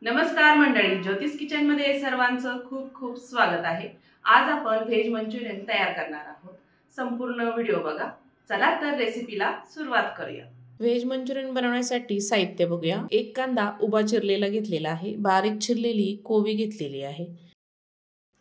नमस्कार मंडळी, ज्योतिष किचन मध्ये सर्वांचं खूप खूप स्वागत आहे। आज आपण व्हेज मंचुरियन तयार करणार आहोत। संपूर्ण व्हिडिओ बघा। चला तर रेसिपीला सुरुवात करूया। व्हेज मंचुरियन बनवण्यासाठी साहित्य बघूया। एक कांदा उभा चिरलेला घेतलेला आहे, बारीक चिरलेली कोबी घेतलेली आहे,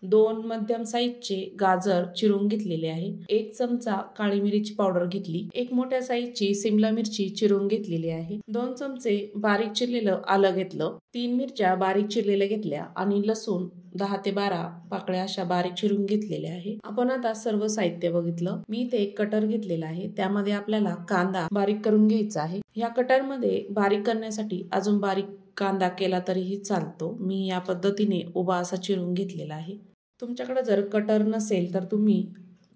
2 मध्यम साईजचे गाजर चिरून घेतलेले आहे, 1 चमचा काळी मिरीची पावडर घेतली, 1 मोठ्या साईजची सिमला मिरची चिरून घेतलेली आहे, 2 चमचे बारीक चिरलेलं आलं घेतलं, 3 मिरच्या बारीक चिरलेल्या घेतल्या आणि लसूण 10 ते 12 पाकळ्या अशा बारीक चिरून घेतलेल्या आहे। आपण आता सर्व साहित्य बघितलं। मी इथे एक कटर घेतलेला आहे, त्यामध्ये आपल्याला कांदा बारीक करून घ्यायचा आहे। या कटर मध्ये बारीक करण्यासाठी अजून बारीक कांदा केला तरीही चालतो। मी या पद्धतीने उभा असा चिरून घेतलेला आहे। तुमच्याकडे जर कटर नसेल तर तुम्ही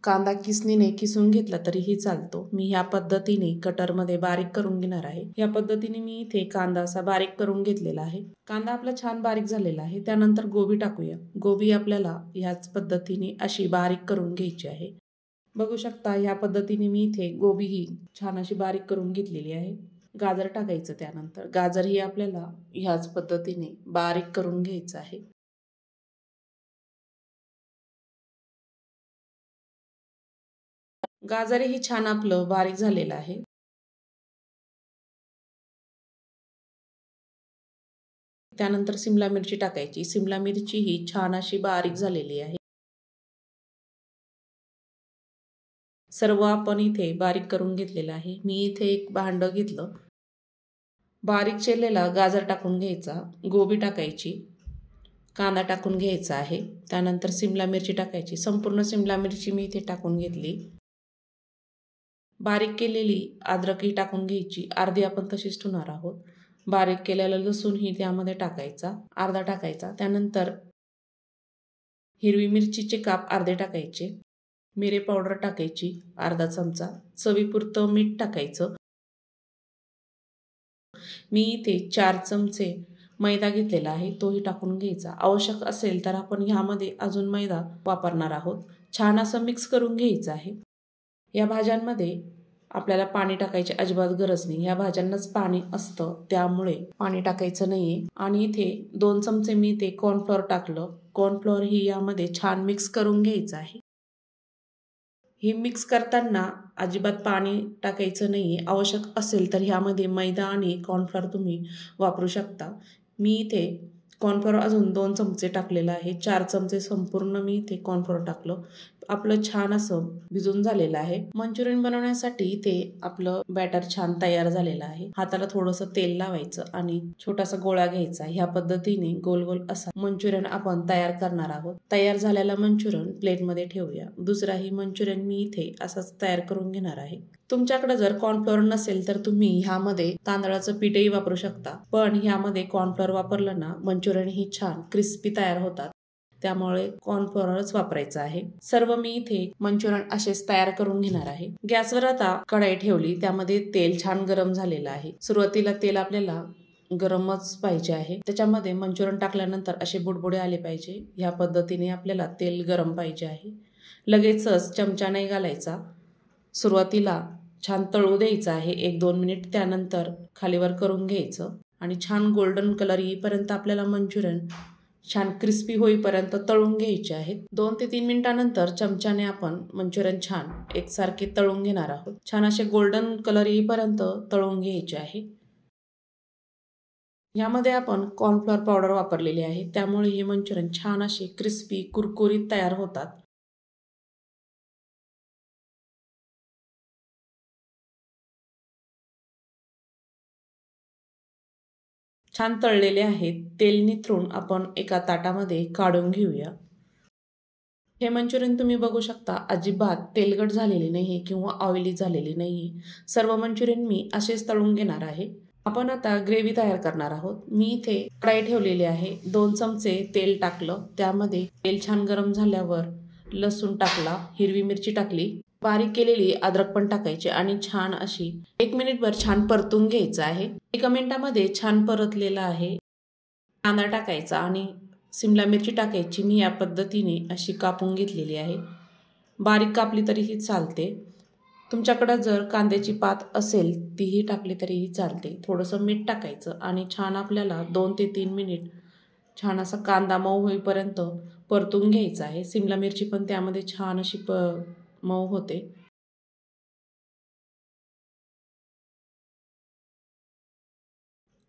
कांदा किसणीने किसून घेतला तरीही चालतो। मी या पद्धतीने कटर मध्ये बारीक करून घेणार आहे। या पद्धतीने मी इथे कांदा असा बारीक करून घेतलेला आहे। कांदा आपला छान बारीक झालेला आहे। त्यानंतर गोबी टाकूया। गोबी आपल्याला याच पद्धतीने अशी बारीक करून घ्यायची आहे। बघू शकता या पद्धतीने मी इथे गोबी ही छान अशी बारीक करून घेतलेली आहे। गाजर टाकायचं, त्यानंतर गाजर ही आपल्याला ह्याच पद्धतीने बारीक करून घ्यायचं आहे। गाजरही छान आपलं बारीक झालेलं आहे। त्यानंतर सिमला मिरची टाकायची। सिमला मिरची ही छान अशी बारीक झालेली आहे। सर्व आपण इथे बारीक करून घेतलेलं आहे। मी इथे एक भांड घेतलं, बारीक चिरलेला गाजर टाकून घ्यायचा, गोबी टाकायची, कांदा टाकून घ्यायचा आहे, त्यानंतर सिमला मिरची टाकायची। संपूर्ण सिमला मिरची मी इथे टाकून घेतली। बारीक केलेली अद्रक ही टाकून घ्यायची, अर्धी आपण तशीच ठेवणार आहोत। बारीक केलेला लसूण ही त्यामध्ये टाकायचा, अर्धा टाकायचा। त्यानंतर हिरवी मिरचीचे काप अर्धे टाकायचे, मिरे पावडर टाकायची अर्धा चमचा, चवीपुरतं मीठ टाकायचं। मी इथे 4 चमचे मैदा घेतलेला आहे, तोही टाकून घ्यायचा। आवश्यक असेल तर आपण ह्यामध्ये अजून मैदा वापरणार आहोत। छान असं मिक्स करून घ्यायचं आहे। या भाज्यांमध्ये आपल्याला पाणी टाकायची अजिबात गरज नाही। या भाज्यांनाच पाणी असतं, त्यामुळे पाणी टाकायचं नाहीये। आणि इथे 2 चमचे मी इथे कॉर्नफ्लॉवर टाकलं। कॉर्नफ्लॉवर ही यामध्ये छान मिक्स करून घ्यायचं आहे। हे मिक्स करताना अजिबात पाणी टाकायचं नाहीये। आवश्यक असेल तर ह्यामध्ये मैदा आणि कॉर्नफ्लॉवर तुम्ही वापरू शकता। मी इथे कॉर्नफ्लॉवर अजून 2 चमचे टाकलेलं आहे। 4 चमचे संपूर्ण मी इथे कॉर्नफ्लॉवर टाकलं। आपलं छान असं भिजून झालेलं आहे। मंचुरियन बनवण्यासाठी इथे आपलं बॅटर छान तयार झालेलं आहे। हाताला थोडंसं तेल लावायचं आणि छोटासा गोळा घ्यायचा। ह्या पद्धतीने गोल गोल असा मंचुरियन आपण तयार करणार आहोत। तयार झालेला मंचुरियन प्लेटमध्ये ठेवूया। दुसराही मंचुरियन मी इथे असाच तयार करून घेणार आहे। तुमच्याकडे जर कॉर्नफ्लॉवर नसेल तर तुम्ही ह्यामध्ये तांदळाचं पीठही वापरू शकता, पण ह्यामध्ये कॉर्नफ्लॉवर वापरलं ना मंचुरियन ही छान क्रिस्पी तयार होतात, त्यामुळे कॉर्नफ्लॉवरच वापरायचं आहे। सर्व मी इथे मंचुरियन असेच तयार करून घेणार आहे। गॅसवर आता कढई ठेवली, त्यामध्ये तेल छान गरम झालेलं आहे। सुरुवातीला तेल आपल्याला गरमच पाहिजे आहे। त्याच्यामध्ये मंचुरियन टाकल्यानंतर असे बुडबुडे आले पाहिजे। ह्या पद्धतीने आपल्याला तेल गरम पाहिजे आहे। लगेचच चमचा नाही घालायचा, सुरुवातीला छान तळू द्यायचं आहे 1-2 मिनिट। त्यानंतर खालीवर करून घ्यायचं आणि छान गोल्डन कलर येईपर्यंत आपल्याला मंचुरियन छान क्रिस्पी होईपर्यंत तळून घ्यायचे आहेत। 2 ते 3 मिनिटांनंतर चमच्याने आपण मंचुरियन छान एकसारखे तळून घेणार आहोत। छान असे गोल्डन कलर येईपर्यंत तळून घ्यायचे आहे। यामध्ये आपण कॉर्नफ्लॉवर पावडर वापरलेली आहे, त्यामुळे हे मंचुरियन छान असे क्रिस्पी कुरकुरीत तयार होतात। छान तळलेले आहेत। तेल निथरून आपण एका ताटामध्ये काढून घेऊया। हे मंचुरियन तुम्ही बघू शकता, अजिबात तेलकट झालेले नाही किंवा ऑइली झालेले नाही। सर्व मंचुरियन मी असेच तळून घेणार आहे। आपण आता ग्रेव्ही तयार करणार आहोत। मी इथे कढई ठेवलेली आहे, 2 चमचे तेल टाकलं, त्यामध्ये तेल छान गरम झाल्यावर लसूण टाकला, हिरवी मिरची टाकली, बारीक केलेली अद्रक पण टाकायची आणि छान अशी 1 मिनिटभर छान परतून घ्यायचं आहे। 1 मिनिटामध्ये छान परतलेला आहे। कांदा टाकायचा आणि सिमला मिरची टाकायची। मी या पद्धतीने अशी कापून घेतलेली आहे, बारीक कापली तरीही चालते। तुमच्याकडे जर कांद्याची पात असेल तीही टाकली तरीही चालते. थोडंसं मीठ टाकायचं आणि छान आपल्याला 2 ते 3 मिनिट छान असा कांदा मऊ होईपर्यंत परतून घ्यायचा आहे. सिमला मिरची पण त्यामध्ये छान अशी मऊ होते.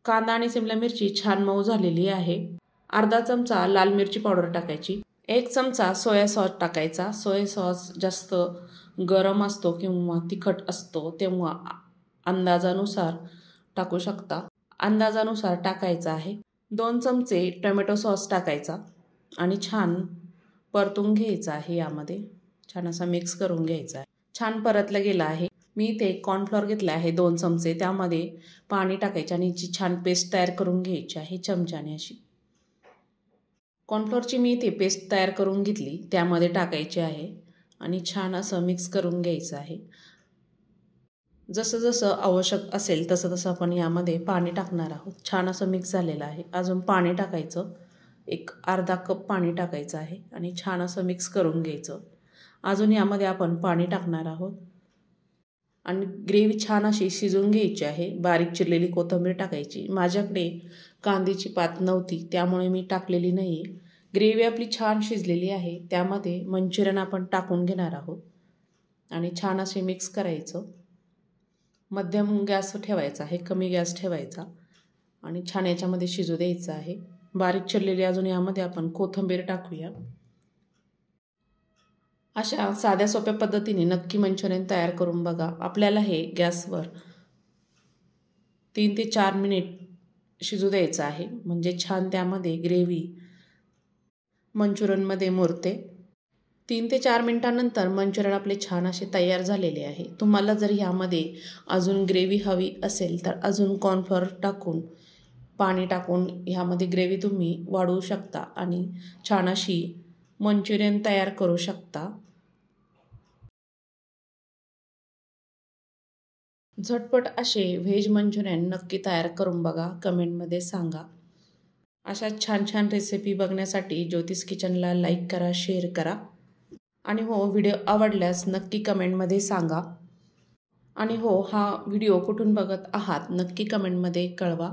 कांदा आणि सिमला मिरची छान मऊ झालेली आहे. अर्धा चमचा लाल मिरची पावडर टाकायची. 1 चमचा सोया सॉस टाकायचा. सोया सॉस जास्त गरम असतो किंवा तिखट असतो तेव्हा अंदाजानुसार टाकू शकता. अंदाजानुसार टाकायचा आहे. 2 चमचे टोमॅटो सॉस टाकायचा आणि छान परतून घ्यायचा आहे. यामध्ये छान असा मिक्स करून घ्यायचा आहे. छान परतलं गेलं आहे. मी इथे कॉर्नफ्लॉर घेतला आहे 2 चमचे. त्यामध्ये पाणी टाकायचे आणि जी छान पेस्ट तयार करून घ्यायची आहे चमच्याने अशी. कॉर्नफ्लॉरची मी इथे पेस्ट तयार करून घेतली त्यामध्ये टाकायची आहे आणि छान असं मिक्स करून घ्यायचं आहे. जसं जसं आवश्यक असेल तसं तसं आपण यामध्ये पाणी टाकणार आहोत. छान असं मिक्स झालेलं आहे. अजून पाणी टाकायचं. एक अर्धा कप पाणी टाकायचं आहे आणि छान असं मिक्स करून घ्यायचं. अजून यामध्ये आपण पाणी टाकणार आहोत आणि ग्रेव्ही छान अशी शिजवून घ्यायची आहे. बारीक चिरलेली कोथिंबीर टाकायची. माझ्याकडे कांद्याची पात नव्हती त्यामुळे मी टाकलेली नाही. ग्रेव्ही आपली छान शिजलेली आहे. त्यामध्ये मंचुरियन आपण टाकून घेणार आहोत आणि छान असे मिक्स करायचं. मध्यम गॅस ठेवायचा आहे, कमी गॅस ठेवायचा आणि छान याच्यामध्ये शिजू द्यायचं आहे. बारीक चिरलेली अजून यामध्ये आपण कोथिंबीर टाकूया. अशा साध्या सोप्या पद्धतीने नक्की मंचुरियन तयार करून बघा. आपल्याला हे गॅसवर 3 ते 4 मिनिट शिजू द्यायचं आहे म्हणजे छान त्यामध्ये ग्रेव्ही मंचुरियनमध्ये मुरते. 3 ते 4 मिनिटांनंतर मंचुरियन आपले छान असे तयार झालेले आहे. तुम्हाला जर यामध्ये अजून ग्रेव्ही हवी असेल तर अजून कॉर्नफ्लॉर टाकून पाणी टाकून ह्यामध्ये ग्रेव्ही तुम्ही वाढवू शकता आणि छान अशी मंचुरियन तयार करू शकता. झटपट असे व्हेज मंचुरियन नक्की तयार करून बघा. कमेंटमध्ये सांगा. अशा छान छान रेसिपी बघण्यासाठी ज्योतिष किचनला लाईक करा, शेअर करा आणि हो, व्हिडिओ आवडल्यास नक्की कमेंटमध्ये सांगा. आणि हो, हा व्हिडिओ कुठून बघत आहात नक्की कमेंटमध्ये कळवा.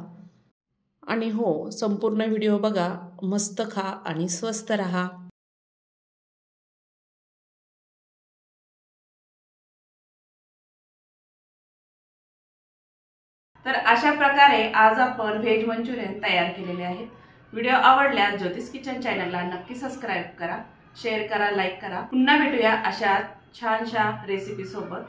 आणि हो, संपूर्ण व्हिडिओ बघा. मस्त खा आणि स्वस्त रहा. तर अशा प्रकारे आज आपण व्हेज मंचुरियन तयार केलेले आहेत. व्हिडिओ आवडल्यास ज्योतिष किचन चॅनलला नक्की सबस्क्राईब करा, शेअर करा, लाईक करा. पुन्हा भेटूया अशा छानशा रेसिपी सोबत.